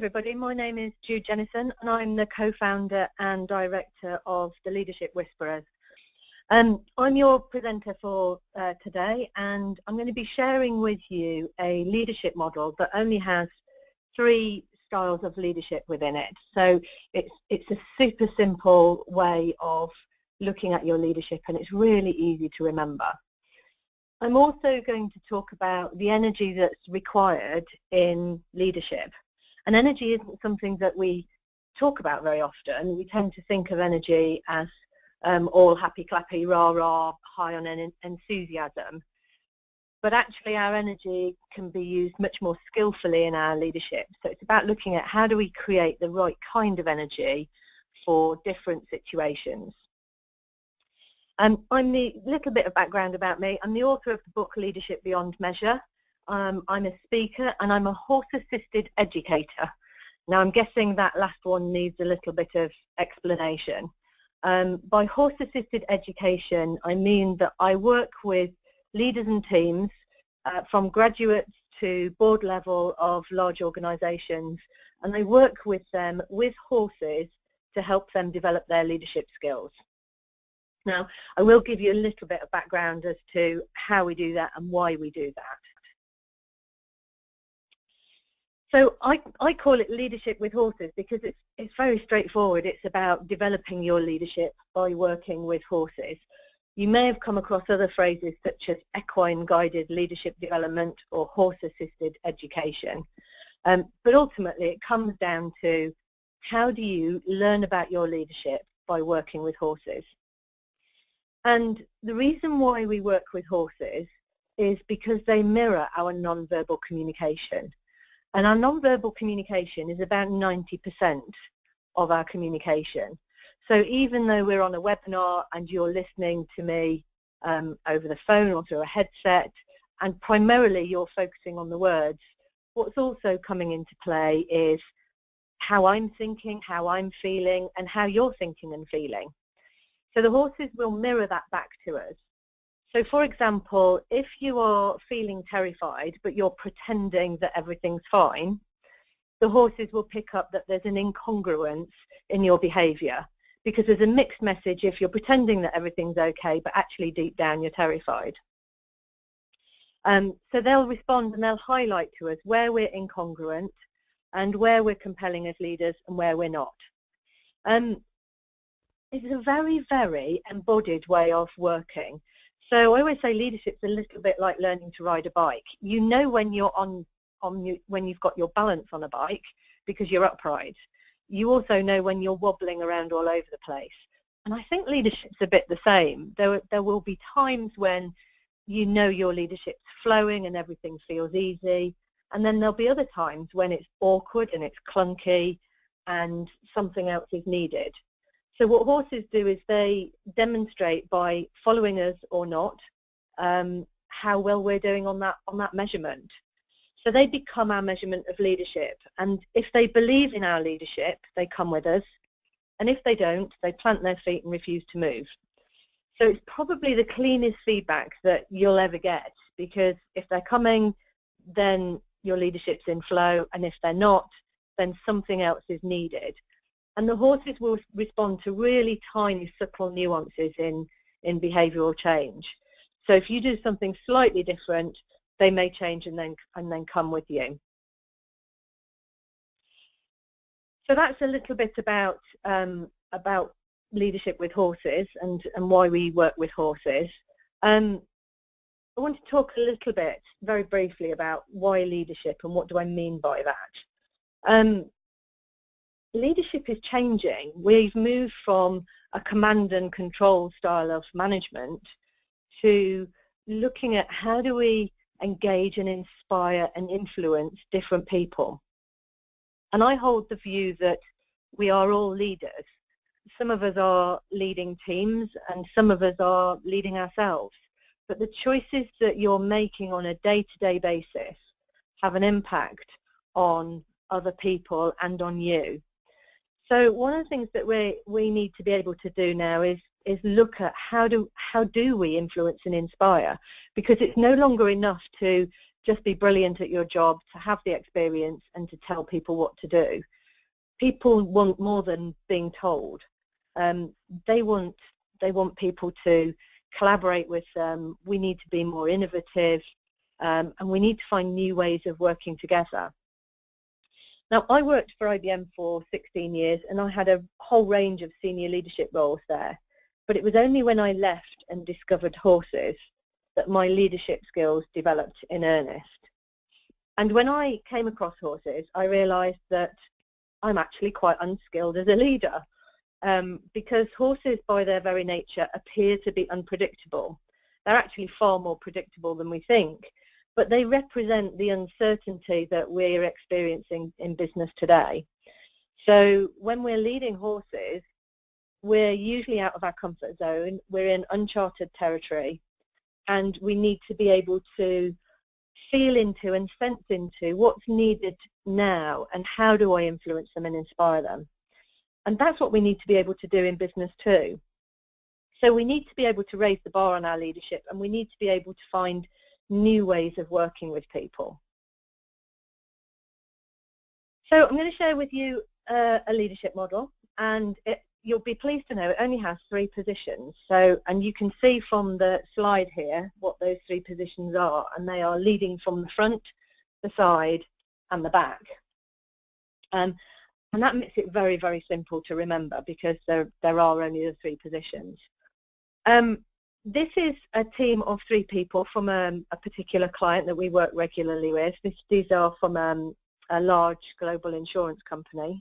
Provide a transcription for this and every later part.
everybody, my name is Jude Jennison and I'm the co-founder and director of the Leadership Whisperers. I'm your presenter for today, and I'm going to be sharing with you a leadership model that only has 3 styles of leadership within it. So it's a super simple way of looking at your leadership, and it's really easy to remember. I'm also going to talk about the energy that's required in leadership. And energy isn't something that we talk about very often. We tend to think of energy as all happy, clappy, rah, rah, high on enthusiasm. But actually our energy can be used much more skillfully in our leadership. So it's about looking at how do we create the right kind of energy for different situations. I'm the little bit of background about me. I'm the author of the book Leadership Beyond Measure. I'm a speaker and I'm a horse-assisted educator. Now I'm guessing that last one needs a little bit of explanation. By horse-assisted education, I mean that I work with leaders and teams from graduates to board level of large organisations, and I work with them with horses to help them develop their leadership skills. Now, I will give you a little bit of background as to how we do that and why we do that. So I call it leadership with horses because it's very straightforward. It's about developing your leadership by working with horses. You may have come across other phrases such as equine-guided leadership development or horse-assisted education. But ultimately it comes down to how do you learn about your leadership by working with horses. And the reason why we work with horses is because they mirror our non-verbal communication. And our non-verbal communication is about 90% of our communication. So even though we're on a webinar and you're listening to me over the phone or through a headset, and primarily you're focusing on the words, what's also coming into play is how I'm thinking, how I'm feeling, and how you're thinking and feeling. So the horses will mirror that back to us. So for example, if you are feeling terrified but you're pretending that everything's fine, the horses will pick up that there's an incongruence in your behaviour, because there's a mixed message if you're pretending that everything's okay but actually deep down you're terrified. So they'll respond and they'll highlight to us where we're incongruent and where we're compelling as leaders and where we're not. It's a very, very embodied way of working. So I always say leadership's a little bit like learning to ride a bike. You know when you're when you've got your balance on a bike because you're upright. You also know when you're wobbling around all over the place. And I think leadership's a bit the same. There will be times when you know your leadership's flowing and everything feels easy. And then there'll be other times when it's awkward and it's clunky and something else is needed. So what horses do is they demonstrate by following us or not how well we're doing on that measurement. So they become our measurement of leadership, and if they believe in our leadership, they come with us, and if they don't, they plant their feet and refuse to move. So it's probably the cleanest feedback that you'll ever get, because if they're coming, then your leadership's in flow, and if they're not, then something else is needed. And the horses will respond to really tiny, subtle nuances in behavioural change. So if you do something slightly different, they may change and then come with you. So that's a little bit about leadership with horses and why we work with horses. I want to talk a little bit, very briefly, about why leadership and what do I mean by that. Leadership is changing. We've moved from a command and control style of management to looking at how do we engage and inspire and influence different people. And I hold the view that we are all leaders. Some of us are leading teams and some of us are leading ourselves. But the choices that you're making on a day-to-day basis have an impact on other people and on you. So one of the things that we need to be able to do now is look at how do we influence and inspire, because it's no longer enough to just be brilliant at your job, to have the experience and to tell people what to do. People want more than being told. They want people to collaborate with them. We need to be more innovative, and we need to find new ways of working together. Now, I worked for IBM for 16 years, and I had a whole range of senior leadership roles there. But it was only when I left and discovered horses that my leadership skills developed in earnest. And when I came across horses, I realized that I'm actually quite unskilled as a leader, because horses, by their very nature, appear to be unpredictable. They're actually far more predictable than we think, but they represent the uncertainty that we're experiencing in business today. So when we're leading horses, we're usually out of our comfort zone, we're in uncharted territory, and we need to be able to feel into and sense into what's needed now and how do I influence them and inspire them. And that's what we need to be able to do in business too. So we need to be able to raise the bar on our leadership, and we need to be able to find new ways of working with people. So I'm going to share with you a leadership model, and you'll be pleased to know it only has 3 positions. So, and you can see from the slide here what those 3 positions are, and they are leading from the front, the side, and the back. And that makes it very, very simple to remember, because there are only the 3 positions. This is a team of 3 people from a particular client that we work regularly with. These are from a large global insurance company.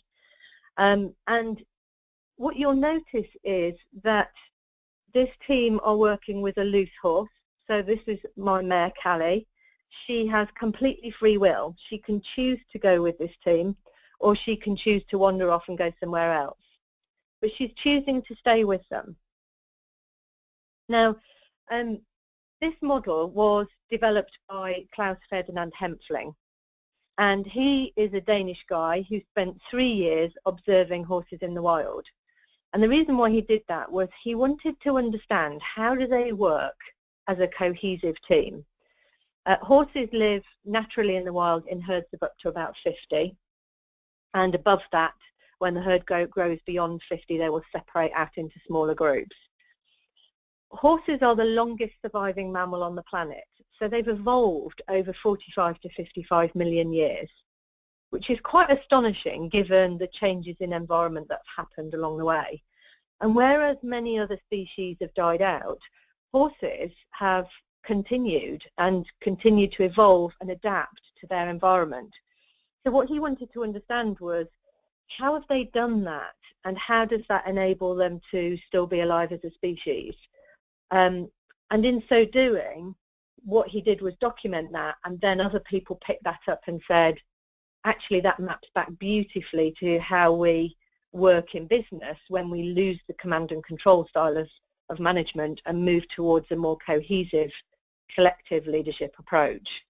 And what you'll notice is that this team are working with a loose horse. So this is my mare, Callie. She has completely free will. She can choose to go with this team, or she can choose to wander off and go somewhere else. But she's choosing to stay with them. Now, this model was developed by Klaus Ferdinand Hempfling, and he is a Danish guy who spent 3 years observing horses in the wild. And the reason why he did that was he wanted to understand, how do they work as a cohesive team? Horses live naturally in the wild in herds of up to about 50, and above that, when the herd grows beyond 50, they will separate out into smaller groups. Horses are the longest surviving mammal on the planet, so they've evolved over 45 to 55 million years, which is quite astonishing given the changes in environment that have happened along the way. And whereas many other species have died out, horses have continued and continue to evolve and adapt to their environment. So what he wanted to understand was, how have they done that, and how does that enable them to still be alive as a species? And in so doing, what he did was document that, and then other people picked that up and said, actually that maps back beautifully to how we work in business when we lose the command and control style of management and move towards a more cohesive, collective leadership approach.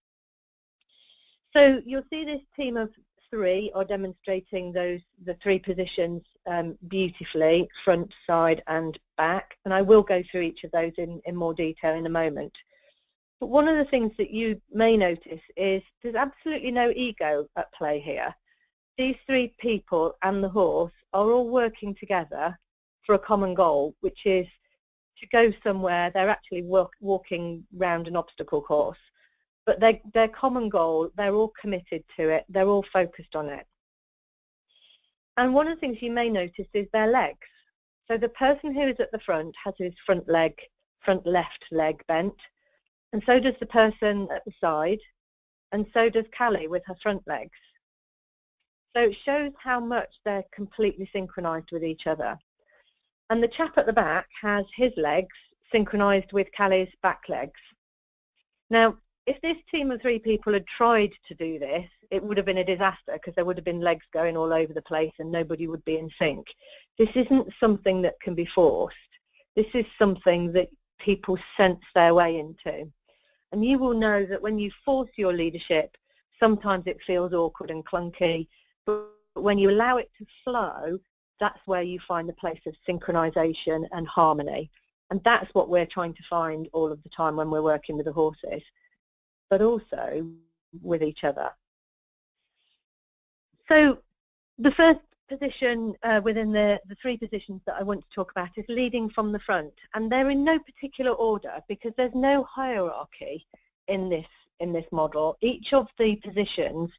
So you'll see this team of 3 are demonstrating the 3 positions beautifully, front, side and back, and I will go through each of those in more detail in a moment. But one of the things that you may notice is there's absolutely no ego at play here. These 3 people and the horse are all working together for a common goal, which is to go somewhere. They're actually walking round an obstacle course, but their common goal, they're all committed to it, they're all focused on it. And one of the things you may notice is their legs. So the person who is at the front has his front left leg bent, and so does the person at the side, and so does Callie with her front legs. So it shows how much they're completely synchronized with each other. And the chap at the back has his legs synchronized with Callie's back legs. Now, if this team of 3 people had tried to do this, it would have been a disaster, because there would have been legs going all over the place and nobody would be in sync. This isn't something that can be forced. This is something that people sense their way into. And you will know that when you force your leadership, sometimes it feels awkward and clunky, but when you allow it to flow, that's where you find the place of synchronization and harmony. And that's what we're trying to find all of the time when we're working with the horses. But also, with each other. So the first position within the three positions that I want to talk about is leading from the front, and they're in no particular order because there's no hierarchy in this model. Each of the positions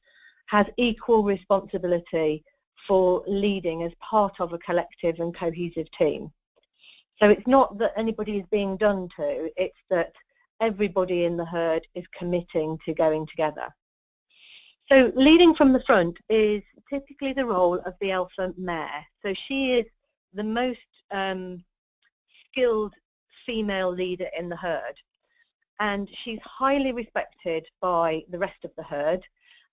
has equal responsibility for leading as part of a collective and cohesive team. So it's not that anybody is being done to, it's that everybody in the herd is committing to going together. So leading from the front is typically the role of the alpha mare. So she is the most skilled female leader in the herd, and she's highly respected by the rest of the herd,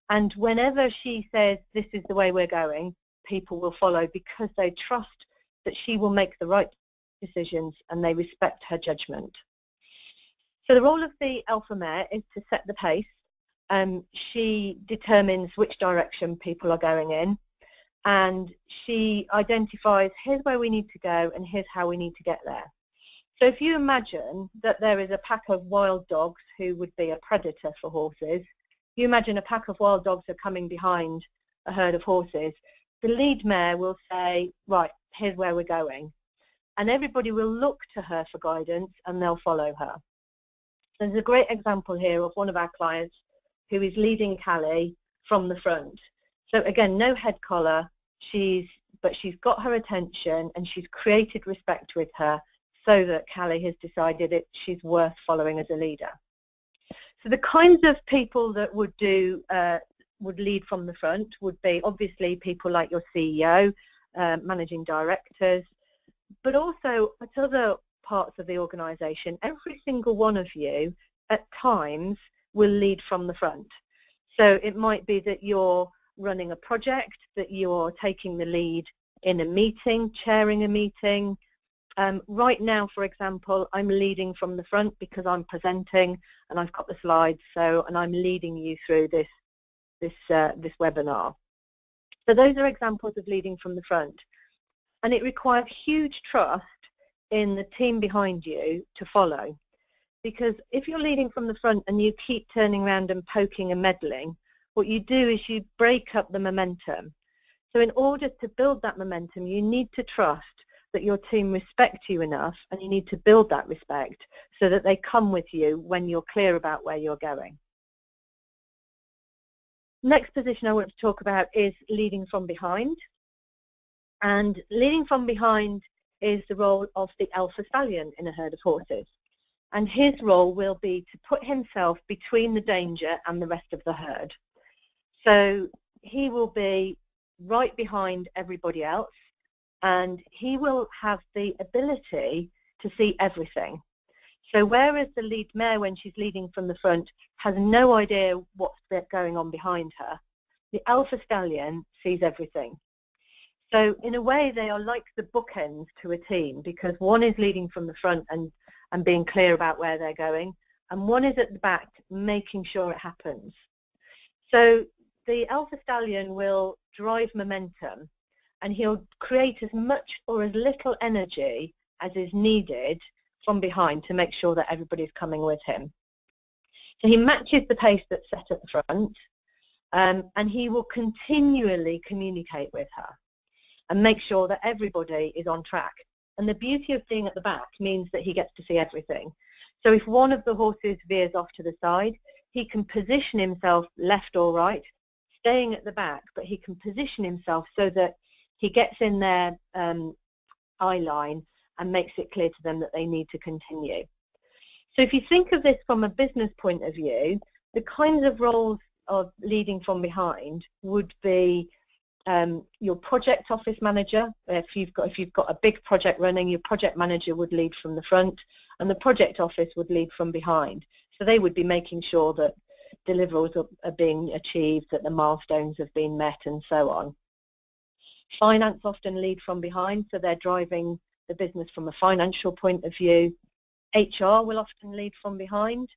and whenever she says this is the way we're going, people will follow because they trust that she will make the right decisions and they respect her judgment. So the role of the alpha mare is to set the pace. She determines which direction people are going in, and she identifies here's where we need to go and here's how we need to get there. So if you imagine that there is a pack of wild dogs who would be a predator for horses, you imagine a pack of wild dogs are coming behind a herd of horses, the lead mare will say, right, here's where we're going. And everybody will look to her for guidance and they'll follow her. So there's a great example here of one of our clients who is leading Callie from the front. So again, no head collar, but she's got her attention and she's created respect with her so that Callie has decided that she's worth following as a leader. So the kinds of people that would lead from the front would be obviously people like your CEO, managing directors, but also at other parts of the organisation, every single one of you at times will lead from the front. So it might be that you're running a project, that you're taking the lead in a meeting, chairing a meeting. Right now, for example, I'm leading from the front because I'm presenting and I've got the slides, and I'm leading you through this webinar. So those are examples of leading from the front, and it requires huge trust in the team behind you to follow, because if you're leading from the front and you keep turning around and poking and meddling, what you do is you break up the momentum. So in order to build that momentum, you need to trust that your team respect you enough, and you need to build that respect so that they come with you when you're clear about where you're going. Next position I want to talk about is leading from behind. And leading from behind is the role of the alpha stallion in a herd of horses. And his role will be to put himself between the danger and the rest of the herd. So he will be right behind everybody else, and he will have the ability to see everything. So whereas the lead mare, when she's leading from the front, has no idea what's going on behind her, the alpha stallion sees everything. So in a way, they are like the bookends to a team, because one is leading from the front and being clear about where they're going, and one is at the back making sure it happens. So the alpha stallion will drive momentum, and he'll create as much or as little energy as is needed from behind to make sure that everybody's coming with him. So he matches the pace that's set at the front, and he will continually communicate with her and make sure that everybody is on track. And the beauty of being at the back means that he gets to see everything. So if one of the horses veers off to the side, he can position himself left or right, staying at the back, but he can position himself so that he gets in their eye line and makes it clear to them that they need to continue. So if you think of this from a business point of view, the kinds of roles of leading from behind would be your project office manager. If you've got a big project running, your project manager would lead from the front, and the project office would lead from behind. So they would be making sure that deliverables are being achieved, that the milestones have been met, and so on. Finance often lead from behind, so they're driving the business from a financial point of view. HR will often lead from behind.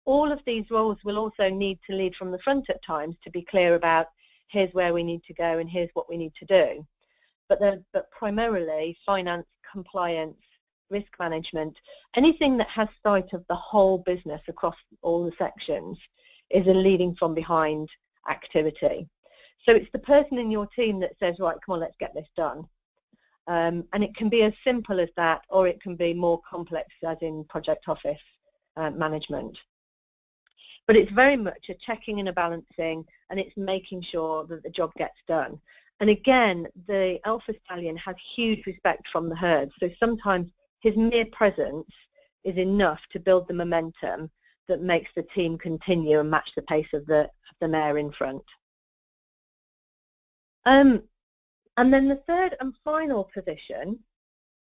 All of these roles will also need to lead from the front at times to be clear about here's where we need to go and here's what we need to do. But primarily finance, compliance, risk management, anything that has sight of the whole business across all the sections is a leading from behind activity. So it's the person in your team that says, right, come on, let's get this done. And it can be as simple as that, or it can be more complex, as in project office management. But it's very much a checking and a balancing, and it's making sure that the job gets done. And again, the alpha stallion has huge respect from the herd. So sometimes his mere presence is enough to build the momentum that makes the team continue and match the pace of the mare in front. And then the third and final position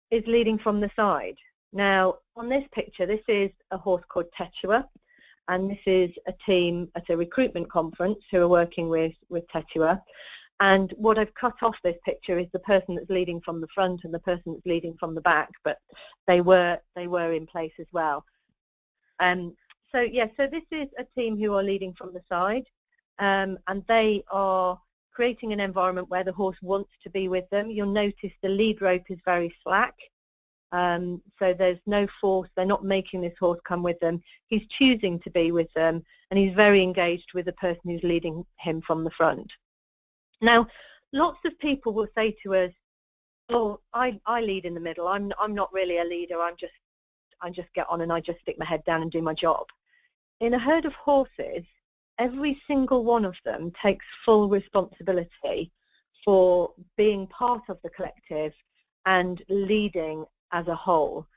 is leading from the side. Now, on this picture, this is a horse called Tetua, and this is a team at a recruitment conference who are working with Tetua. And what I've cut off this picture is the person that's leading from the front and the person that's leading from the back, but they were in place as well. So this is a team who are leading from the side, and they are creating an environment where the horse wants to be with them. You'll notice the lead rope is very slack, so there's no force. They're not making this horse come with them. He's choosing to be with them, and he's very engaged with the person who's leading him from the front. Now, lots of people will say to us, "Oh, I lead in the middle. I'm not really a leader. I just get on and I just stick my head down and do my job." In a herd of horses, every single one of them takes full responsibility for being part of the collective and leading as a whole.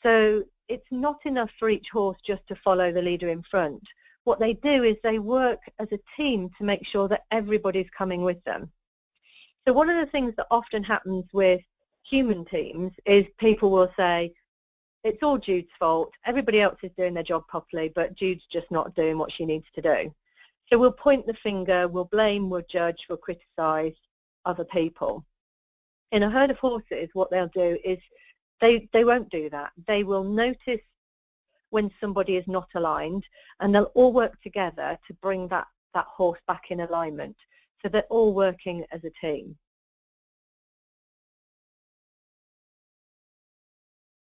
So it's not enough for each horse just to follow the leader in front. What they do is they work as a team to make sure that everybody's coming with them. So one of the things that often happens with human teams is people will say, it's all Jude's fault, everybody else is doing their job properly, but Jude's just not doing what she needs to do. So we'll point the finger, we'll blame, we'll judge, we'll criticise other people. In a herd of horses, what they'll do is they won't do that. They will notice when somebody is not aligned, and they'll all work together to bring that horse back in alignment. So they're all working as a team.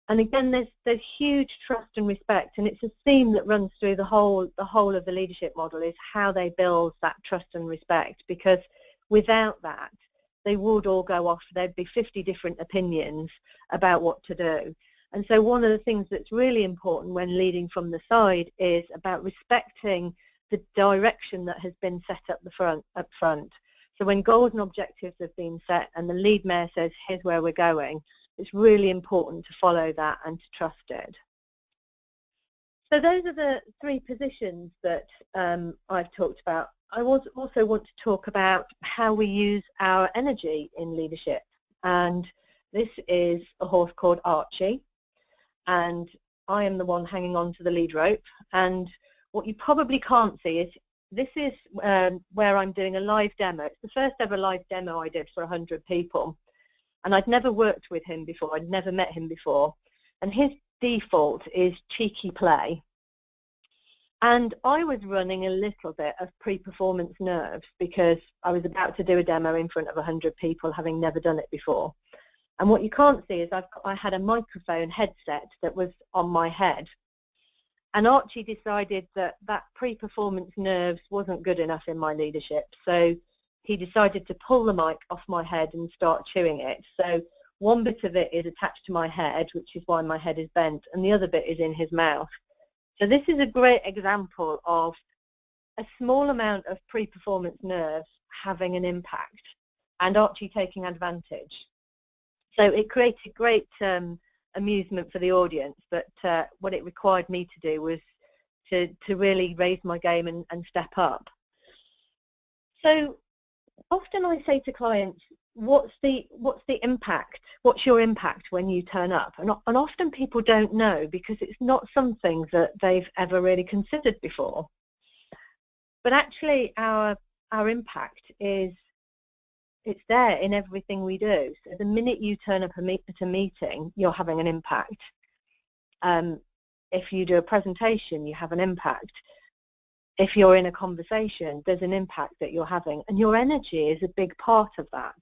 And again, there's huge trust and respect, and it's a theme that runs through the whole of the leadership model, is how they build that trust and respect, because without that, they would all go off. There'd be 50 different opinions about what to do. And so one of the things that's really important when leading from the side is about respecting the direction that has been set up front. So when goals and objectives have been set and the lead mare says, here's where we're going, it's really important to follow that and to trust it. So those are the three positions that I've talked about. I also want to talk about how we use our energy in leadership. And this is a horse called Archie, and I am the one hanging on to the lead rope. And what you probably can't see is this is where I'm doing a live demo. It's the first ever live demo I did for 100 people. And I'd never worked with him before. I'd never met him before. And his default is cheeky play. And I was running a little bit of pre-performance nerves because I was about to do a demo in front of 100 people, having never done it before. And what you can't see is I had a microphone headset that was on my head. And Archie decided that pre-performance nerves wasn't good enough in my leadership. So he decided to pull the mic off my head and start chewing it. So one bit of it is attached to my head, which is why my head is bent, and the other bit is in his mouth. So this is a great example of a small amount of pre-performance nerves having an impact, and Archie taking advantage. So it created great amusement for the audience, but what it required me to do was to really raise my game and step up. So often I say to clients, what's the impact? What's your impact when you turn up? And often people don't know because it's not something that they've ever really considered before. But actually our impact is, it's there in everything we do. So the minute you turn up at a meeting, you're having an impact. If you do a presentation, you have an impact. If you're in a conversation, there's an impact that you're having, and your energy is a big part of that.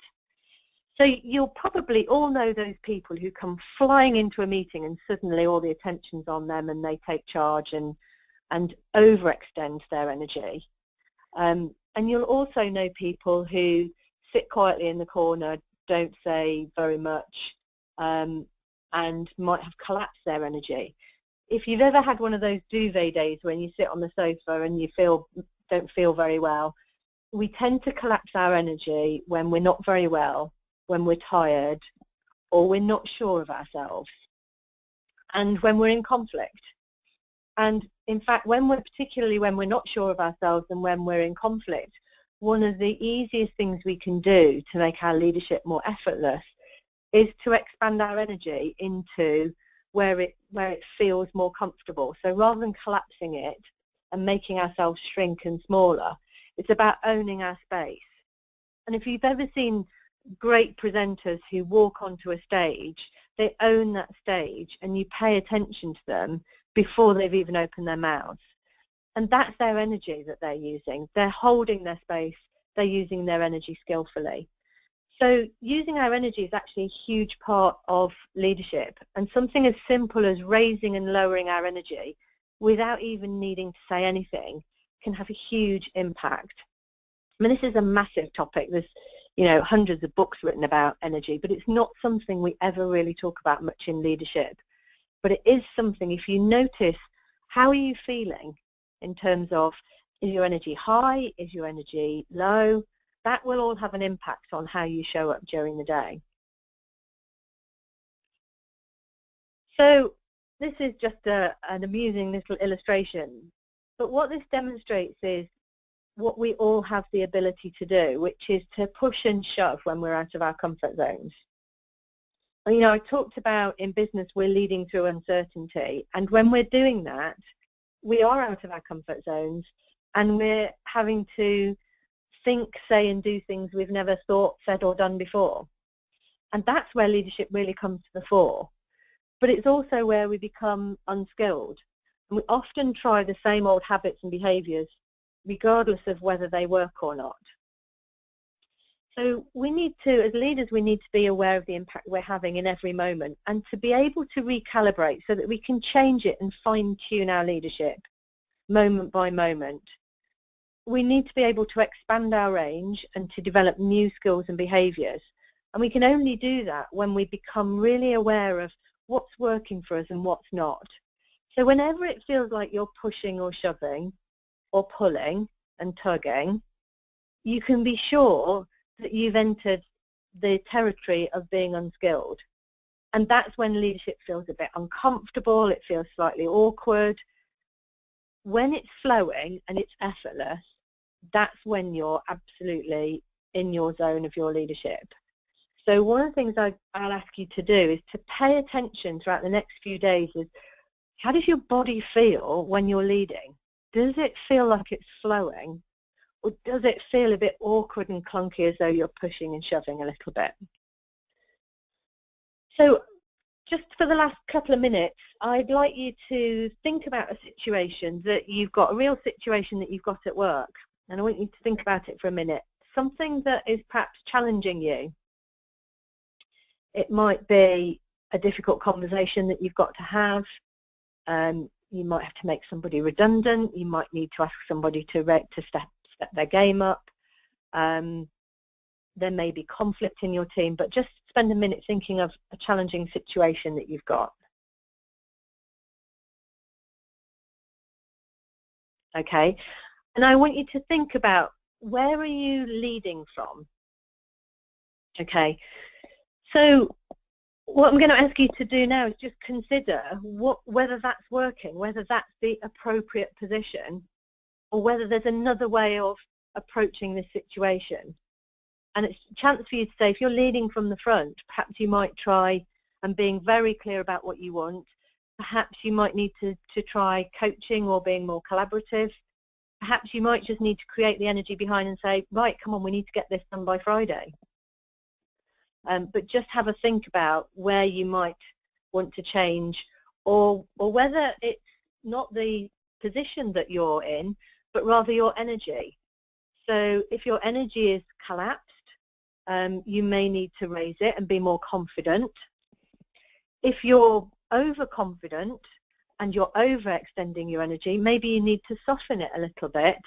So you'll probably all know those people who come flying into a meeting and suddenly all the attention's on them and they take charge and and overextend their energy. And you'll also know people who sit quietly in the corner, don't say very much, and might have collapsed their energy. If you've ever had one of those duvet days when you sit on the sofa and you don't feel very well, we tend to collapse our energy when we're not very well, when we're tired, or we're not sure of ourselves, and when we're in conflict. And in fact, particularly when we're not sure of ourselves and when we're in conflict, one of the easiest things we can do to make our leadership more effortless is to expand our energy into where it feels more comfortable. So rather than collapsing it and making ourselves shrink and smaller, it's about owning our space. And if you've ever seen great presenters who walk onto a stage, they own that stage and you pay attention to them before they've even opened their mouths. And that's their energy that they're using. They're holding their space. They're using their energy skillfully. So using our energy is actually a huge part of leadership, and something as simple as raising and lowering our energy without even needing to say anything can have a huge impact. I mean, this is a massive topic. There's, hundreds of books written about energy, but it's not something we ever really talk about much in leadership. But it is something, if you notice, how are you feeling in terms of, is your energy high, is your energy low? That will all have an impact on how you show up during the day. So this is just an amusing little illustration, but what this demonstrates is what we all have the ability to do, which is to push and shove when we're out of our comfort zones. I talked about in business we're leading through uncertainty, and when we're doing that, we are out of our comfort zones and we're having to think, say and do things we've never thought, said or done before. And that's where leadership really comes to the fore. But it's also where we become unskilled. And we often try the same old habits and behaviours regardless of whether they work or not. So we need to, as leaders, we need to be aware of the impact we're having in every moment and to be able to recalibrate so that we can change it and fine-tune our leadership moment by moment. We need to be able to expand our range and to develop new skills and behaviours. And we can only do that when we become really aware of what's working for us and what's not. So whenever it feels like you're pushing or shoving or pulling and tugging, you can be sure that you've entered the territory of being unskilled. And that's when leadership feels a bit uncomfortable, it feels slightly awkward. When it's flowing and it's effortless, that's when you're absolutely in your zone of your leadership. So one of the things I'll ask you to do is to pay attention throughout the next few days is, how does your body feel when you're leading? Does it feel like it's flowing? Or does it feel a bit awkward and clunky as though you're pushing and shoving a little bit? So just for the last couple of minutes, I'd like you to think about a situation that you've got, a real situation that you've got at work. And I want you to think about it for a minute. Something that is perhaps challenging you. It might be a difficult conversation that you've got to have. You might have to make somebody redundant. You might need to ask somebody to step their game up. There may be conflict in your team, but just spend a minute thinking of a challenging situation that you've got. Okay, and I want you to think about, where are you leading from? Okay, so what I'm going to ask you to do now is just consider whether that's working, whether that's the appropriate position, or whether there's another way of approaching this situation. And it's a chance for you to say, if you're leading from the front, perhaps you might try and being very clear about what you want. Perhaps you might need to try coaching or being more collaborative. Perhaps you might just need to create the energy behind and say, right, come on, we need to get this done by Friday. But just have a think about where you might want to change, or whether it's not the position that you're in, but rather your energy. So if your energy is collapsed, you may need to raise it and be more confident. If you're overconfident, and you're overextending your energy, maybe you need to soften it a little bit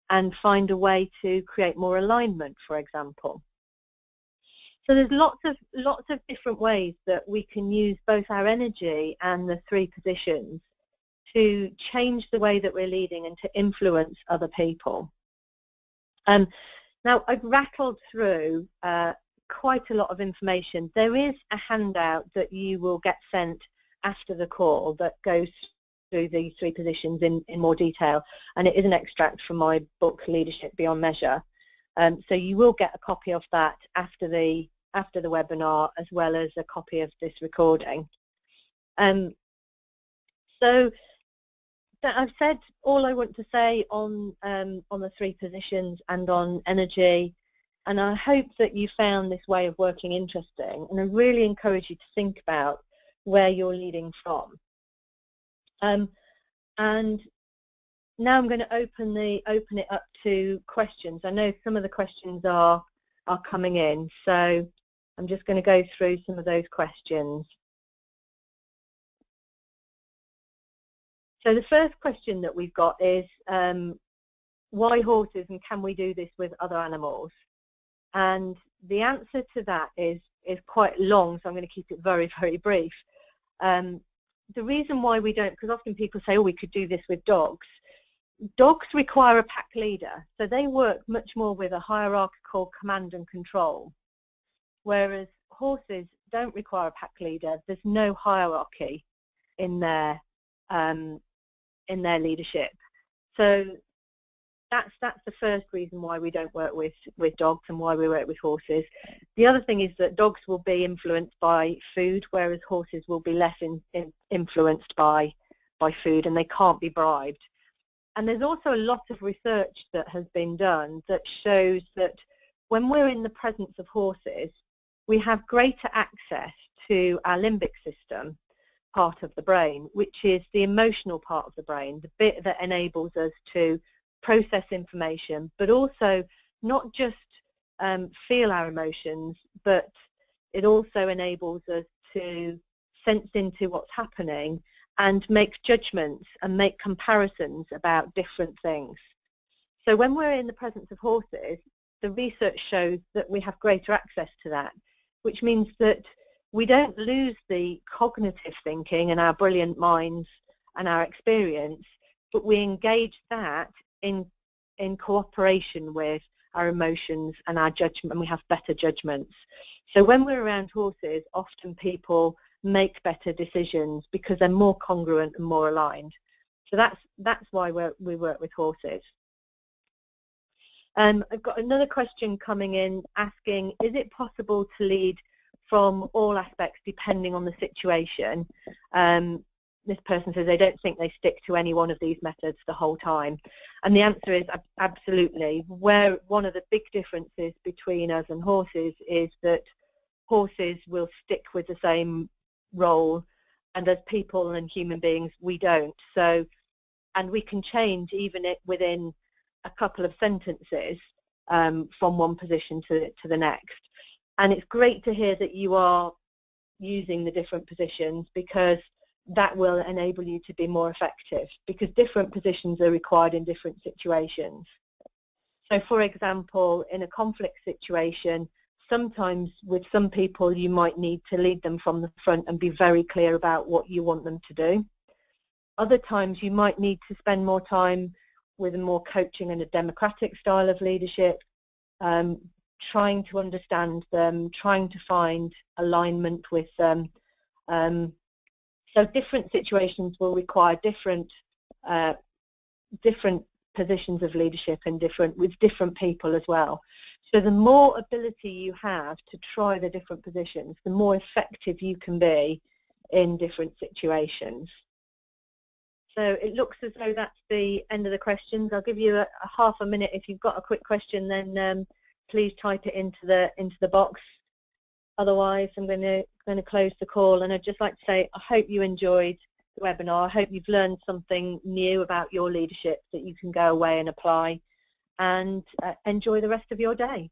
and find a way to create more alignment, for example. So there's lots of different ways that we can use both our energy and the 3 positions to change the way that we're leading and to influence other people. Now, I've rattled through quite a lot of information. There is a handout that you will get sent after the call that goes through these 3 positions in more detail, and it is an extract from my book, Leadership Beyond Measure. So you will get a copy of that after the webinar, as well as a copy of this recording. So I've said all I want to say on the 3 positions and on energy, and I hope that you found this way of working interesting, and I really encourage you to think about where you're leading from. And now I'm going to open it up to questions. I know some of the questions are coming in, so I'm just going to go through some of those questions. So the first question that we've got is, why horses, and can we do this with other animals? And the answer to that is quite long, so I'm going to keep it very, very brief. The reason why we don't, because often people say, oh, we could do this with dogs. Dogs require a pack leader, so they work much more with a hierarchical command and control, whereas horses don't require a pack leader. There's no hierarchy in their leadership. So that's the first reason why we don't work with dogs and why we work with horses. The other thing is that dogs will be influenced by food, whereas horses will be less influenced by food, and they can't be bribed. And there's also a lot of research that has been done that shows that when we're in the presence of horses, we have greater access to our limbic system part of the brain, which is the emotional part of the brain, the bit that enables us to process information, but also not just feel our emotions, but it also enables us to sense into what's happening and make judgments and make comparisons about different things. So when we're in the presence of horses, the research shows that we have greater access to that, which means that we don't lose the cognitive thinking and our brilliant minds and our experience, but we engage that in cooperation with our emotions and our judgment, and we have better judgments. So when we're around horses, often people make better decisions because they're more congruent and more aligned. So that's why we work with horses. I've got another question coming in asking, is it possible to lead from all aspects depending on the situation? This person says they don't think they stick to any one of these methods the whole time. And the answer is absolutely. Where one of the big differences between us and horses is that horses will stick with the same role, and as people and human beings, we don't. So, and we can change even within a couple of sentences from one position to the next. And it's great to hear that you are using the different positions, because that will enable you to be more effective, because different positions are required in different situations. So for example, in a conflict situation, sometimes with some people you might need to lead them from the front and be very clear about what you want them to do. Other times you might need to spend more time with a more coaching and a democratic style of leadership, trying to understand them, trying to find alignment with them. So different situations will require different positions of leadership and with different people as well. So the more ability you have to try the different positions, the more effective you can be in different situations. So it looks as though that's the end of the questions. I'll give you a half a minute. If you've got a quick question, then please type it into the box. Otherwise, I'm going to close the call, and I'd just like to say I hope you enjoyed the webinar. I hope you've learned something new about your leadership that you can go away and apply, and enjoy the rest of your day.